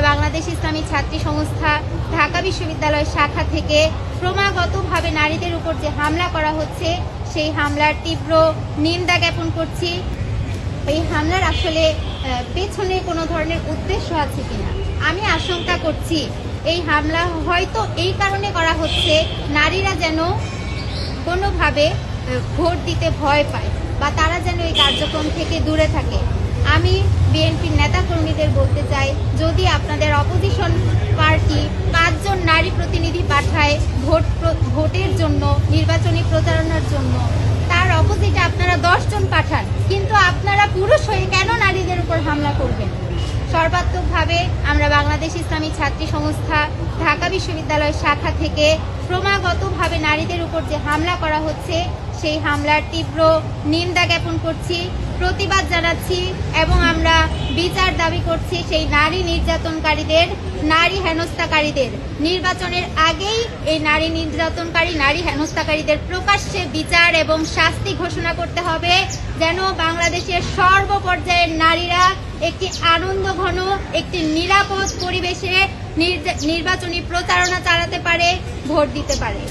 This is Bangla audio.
বাংলাদেশ ইসলামী ছাত্রী সংস্থা ঢাকা বিশ্ববিদ্যালয় শাখা থেকে ক্রমাগতভাবে নারীদের উপর যে হামলা করা হচ্ছে সেই হামলার তীব্র নিন্দা জ্ঞাপন করছি। এই হামলার আসলে পেছনে কোনো ধরনের উদ্দেশ্য আছে কিনা আমি আশঙ্কা করছি। এই হামলা হয়তো এই কারণে করা হচ্ছে নারীরা যেন কোনোভাবে ভোট দিতে ভয় পায় বা তারা যেন এই কার্যক্রম থেকে দূরে থাকে। আমি বিএনপির নেতাকর্মীদের বলতে চাই, যদি আপনাদের অপোজিশন পার্টি 5 জন নারী প্রতিনিধি পাঠায় ভোটের জন্য, নির্বাচনী প্রচারণার জন্য, তার অপোজিটে আপনারা 10 জন পাঠান, কিন্তু আপনারা পুরুষ হয়ে কেন নারীদের উপর হামলা করবেন? সর্বাত্মকভাবে আমরা বাংলাদেশ ইসলামী ছাত্রী সংস্থা ঢাকা বিশ্ববিদ্যালয় শাখা থেকে ক্রমাগতভাবে নারীদের উপর যে হামলা করা হচ্ছে সেই হামলার তীব্র নিন্দা জ্ঞাপন করছি, প্রতিবাদ জানাচ্ছি এবং আমরা বিচার দাবি করছি সেই নারী নির্যাতনকারীদের, নারী হেনস্থাকারীদের। নির্বাচনের আগেই এই নারী নির্যাতনকারী, নারী হেনস্থাকারীদের প্রকাশ্যে বিচার এবং শাস্তি ঘোষণা করতে হবে, যেন বাংলাদেশের সর্বপর্যায়ের নারীরা একটি আনন্দঘন, একটি নিরাপদ পরিবেশে নির্বাচনী প্রচারণা চালাতে পারে, ভোট দিতে পারে।